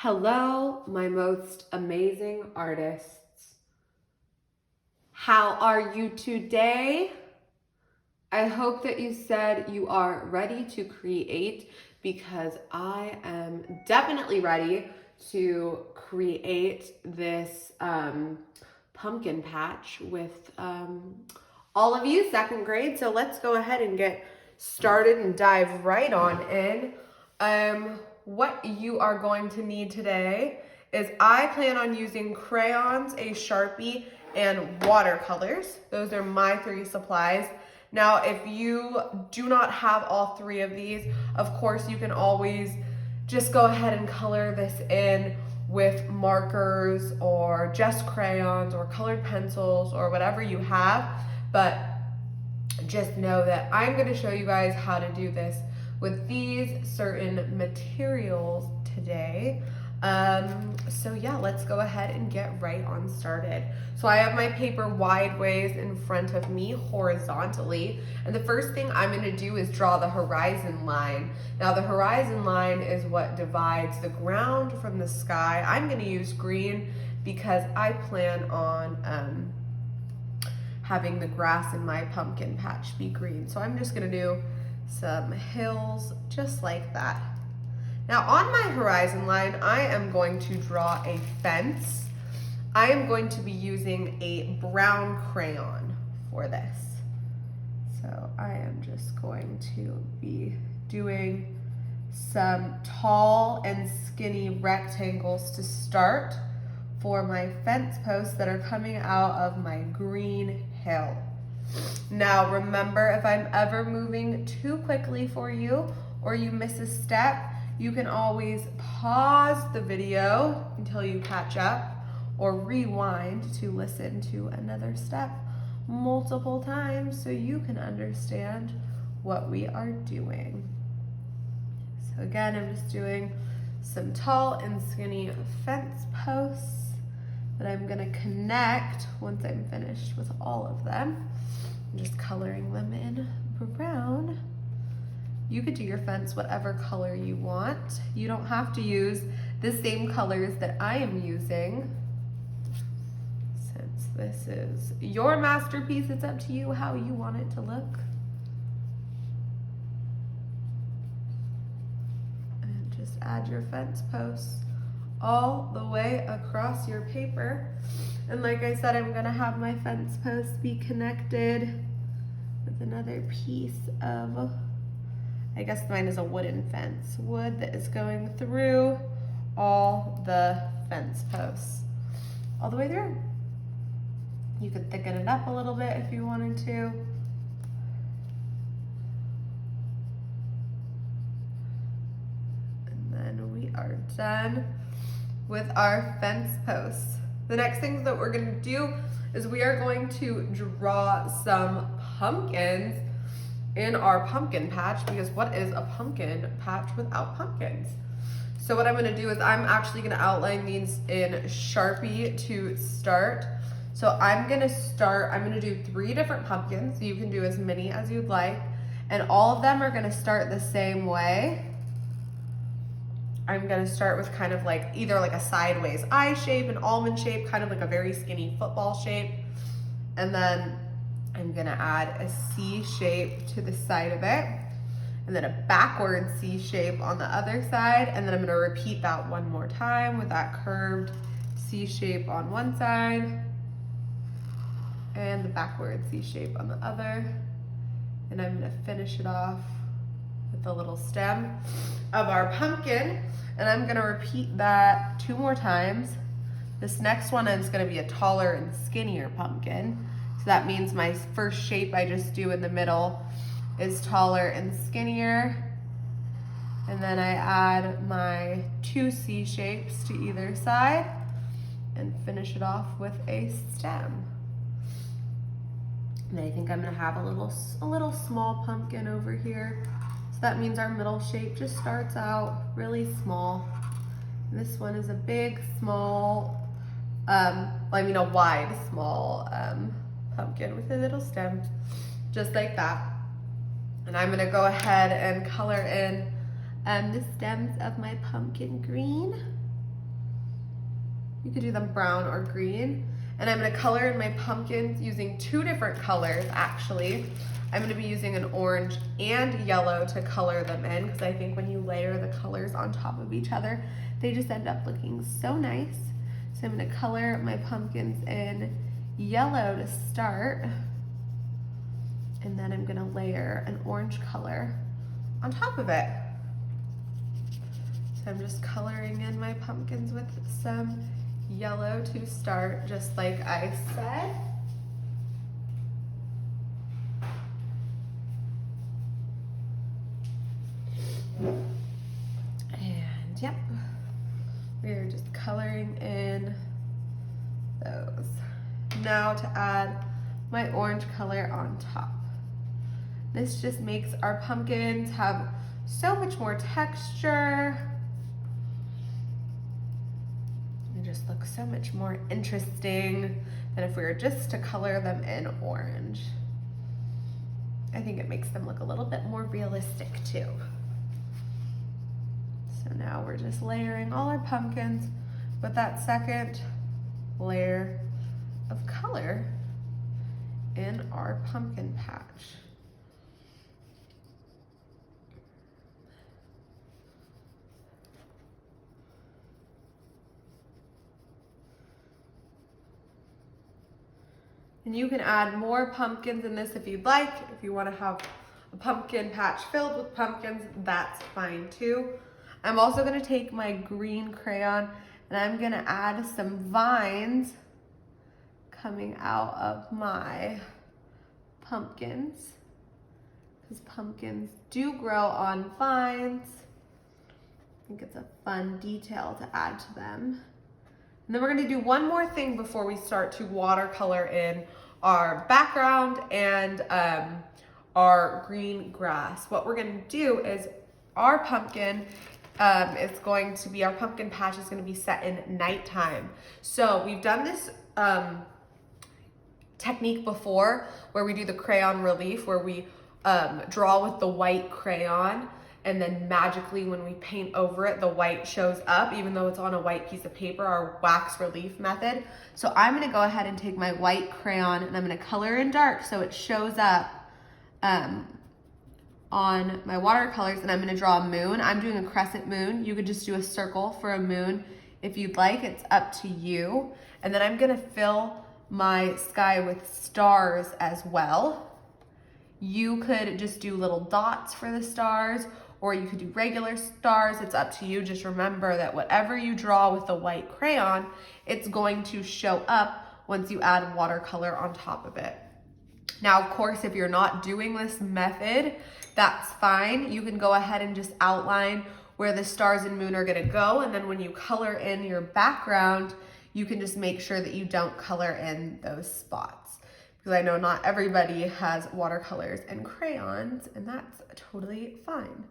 Hello, my most amazing artists. How are you today? I hope that you said you are ready to create because I am definitely ready to create this pumpkin patch with all of you, second grade. So let's go ahead and get started and dive right on in. What you are going to need today is I plan on using crayons, a Sharpie, and watercolors. Those are my three supplies. Now, if you do not have all three of these, of course, you can always just go ahead and color this in with markers or just crayons or colored pencils or whatever you have. But just know that I'm going to show you guys how to do this with these certain materials today. So yeah, let's go ahead and get right on started. So I have my paper wide ways in front of me horizontally, and the first thing I'm going to do is draw the horizon line. Now the horizon line is what divides the ground from the sky. I'm going to use green because I plan on having the grass in my pumpkin patch be green. So I'm just gonna do some hills just like that. Now on my horizon line, I am going to draw a fence. I am going to be using a brown crayon for this. So I am just going to be doing some tall and skinny rectangles to start for my fence posts that are coming out of my green hill. Now remember, if I'm ever moving too quickly for you or you miss a step, you can always pause the video until you catch up or rewind to listen to another step multiple times so you can understand what we are doing. So again, I'm just doing some tall and skinny fence posts that I'm gonna connect once I'm finished with all of them. I'm just coloring them in brown. You could do your fence whatever color you want. You don't have to use the same colors that I am using. Since this is your masterpiece, it's up to you how you want it to look. And just add your fence posts all the way across your paper. And like I said, I'm gonna have my fence posts be connected with another piece of, I guess mine is a wooden fence, wood that is going through all the fence posts, all the way through. You could thicken it up a little bit if you wanted to. And then we are done with our fence posts. The next thing that we're gonna do is we are going to draw some pumpkins in our pumpkin patch, because what is a pumpkin patch without pumpkins? So what I'm gonna do is I'm actually gonna outline these in Sharpie to start. So I'm gonna do 3 different pumpkins. You can do as many as you'd like. And all of them are gonna start the same way. I'm gonna start with kind of like either like a sideways eye shape, an almond shape, kind of like a very skinny football shape. And then I'm gonna add a C shape to the side of it, and then a backward C shape on the other side. And then I'm gonna repeat that one more time with that curved C shape on one side and the backward C shape on the other. And I'm gonna finish it off with the little stem of our pumpkin. And I'm gonna repeat that 2 more times. This next one is gonna be a taller and skinnier pumpkin. So that means my first shape I just do in the middle is taller and skinnier. And then I add my 2 C shapes to either side and finish it off with a stem. And I think I'm gonna have a little small pumpkin over here. So that means our middle shape just starts out really small. And this one is a big, small, a wide, small pumpkin with a little stem, just like that. And I'm gonna go ahead and color in the stems of my pumpkin green. You could do them brown or green. And I'm gonna color in my pumpkins using 2 different colors, actually. I'm gonna be using an orange and yellow to color them in, because I think when you layer the colors on top of each other, they just end up looking so nice. So I'm gonna color my pumpkins in yellow to start, and then I'm gonna layer an orange color on top of it. So I'm just coloring in my pumpkins with some yellow to start, just like I said. And yep, we're just coloring in those. Now to add my orange color on top. This just makes our pumpkins have so much more texture. It just looks so much more interesting than if we were just to color them in orange. I think it makes them look a little bit more realistic too. So now we're just layering all our pumpkins with that second layer of color in our pumpkin patch. And you can add more pumpkins in this if you'd like. If you want to have a pumpkin patch filled with pumpkins, that's fine too. I'm also going to take my green crayon and I'm going to add some vines coming out of my pumpkins, because pumpkins do grow on vines. I think it's a fun detail to add to them. And then we're going to do one more thing before we start to watercolor in our background and our green grass. What we're going to do is our pumpkin is going to be, our pumpkin patch is going to be set in nighttime. So we've done this technique before where we do the crayon relief, where we draw with the white crayon, and then magically when we paint over it, the white shows up, even though it's on a white piece of paper, our wax relief method. So I'm gonna go ahead and take my white crayon and I'm gonna color in dark so it shows up on my watercolors, and I'm gonna draw a moon. I'm doing a crescent moon. You could just do a circle for a moon if you'd like, it's up to you. And then I'm gonna fill my sky with stars as well. You could just do little dots for the stars, or you could do regular stars. It's up to you. Just remember that whatever you draw with the white crayon, it's going to show up once you add watercolor on top of it. Now, of course, if you're not doing this method, that's fine. You can go ahead and just outline where the stars and moon are gonna go, and then when you color in your background, you can just make sure that you don't color in those spots. Because I know not everybody has watercolors and crayons, and that's totally fine.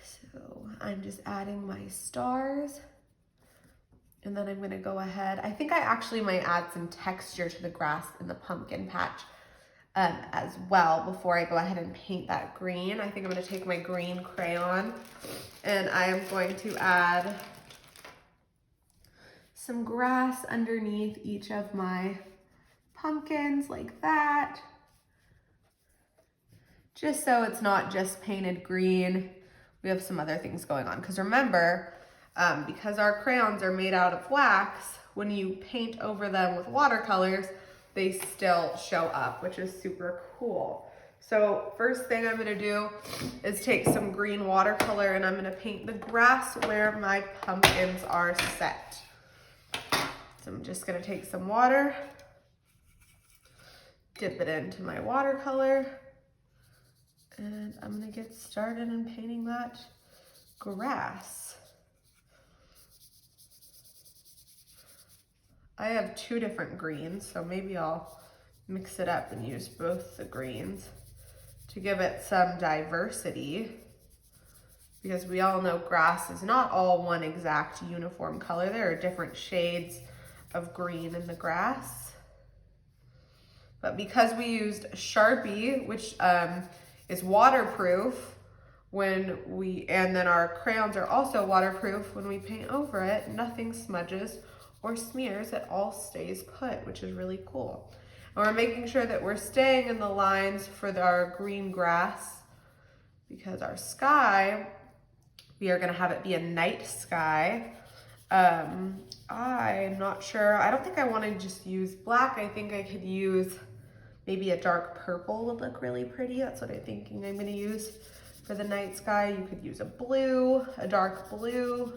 So I'm just adding my stars, and then I'm gonna go ahead. I think I actually might add some texture to the grass in the pumpkin patch as well before I go ahead and paint that green. I think I'm gonna take my green crayon and I am going to add some grass underneath each of my pumpkins like that, just so it's not just painted green. We have some other things going on, because remember, because our crayons are made out of wax, when you paint over them with watercolors, they still show up, which is super cool. So first thing I'm gonna do is take some green watercolor and I'm gonna paint the grass where my pumpkins are set. So I'm just gonna take some water, dip it into my watercolor, and I'm gonna get started in painting that grass. I have 2 different greens, so maybe I'll mix it up and use both the greens to give it some diversity, because we all know grass is not all one exact uniform color. There are different shades of green in the grass. But because we used Sharpie, which is waterproof, and then our crayons are also waterproof. When we paint over it, nothing smudges or smears, it all stays put, which is really cool. And we're making sure that we're staying in the lines for our green grass, because our sky, we are gonna have it be a night sky. I'm not sure, I don't think I wanna just use black. I think I could use maybe a dark purple would look really pretty. That's what I'm thinking I'm gonna use for the night sky. You could use a blue, a dark blue.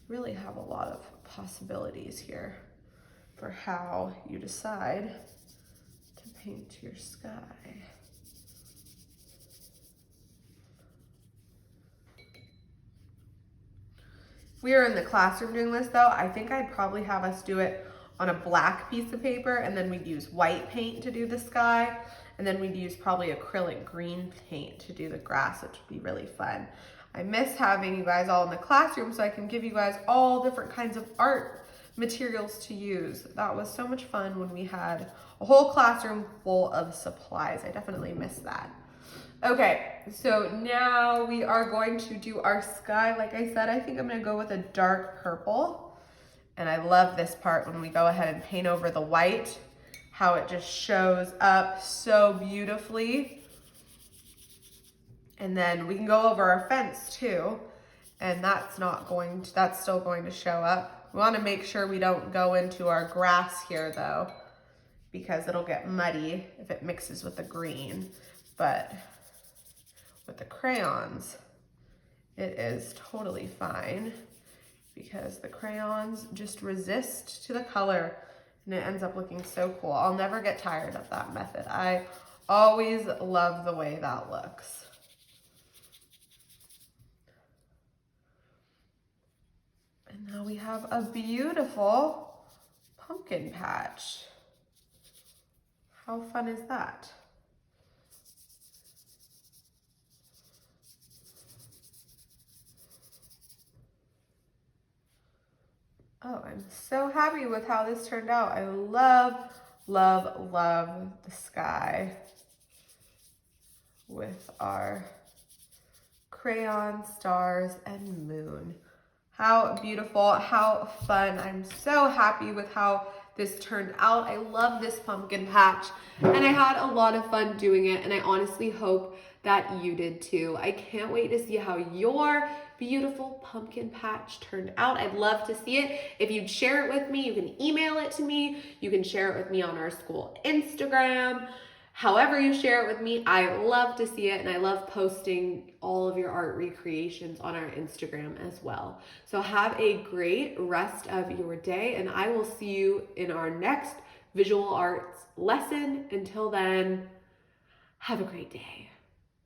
Really have a lot of possibilities here for how you decide to paint your sky. If we are in the classroom doing this though, I think I'd probably have us do it on a black piece of paper, and then we'd use white paint to do the sky, and then we'd use probably acrylic green paint to do the grass, which would be really fun. I miss having you guys all in the classroom so I can give you guys all different kinds of art materials to use. That was so much fun when we had a whole classroom full of supplies. I definitely miss that. Okay, so now we are going to do our sky. Like I said, I think I'm gonna go with a dark purple. And I love this part when we go ahead and paint over the white, how it just shows up so beautifully. And then we can go over our fence too, and that's still going to show up. We want to make sure we don't go into our grass here though, because it'll get muddy if it mixes with the green. But with the crayons, it is totally fine, because the crayons just resist to the color and it ends up looking so cool. I'll never get tired of that method. I always love the way that looks. And now we have a beautiful pumpkin patch. How fun is that? Oh, I'm so happy with how this turned out. I love, love, love the sky with our crayon, stars, and moon. How beautiful, how fun. I'm so happy with how this turned out. I love this pumpkin patch, and I had a lot of fun doing it, and I honestly hope that you did too. I can't wait to see how your beautiful pumpkin patch turned out. I'd love to see it. If you'd share it with me, you can email it to me. You can share it with me on our school Instagram. However you share it with me, I love to see it, and I love posting all of your art recreations on our Instagram as well. So have a great rest of your day, and I will see you in our next visual arts lesson. Until then, have a great day.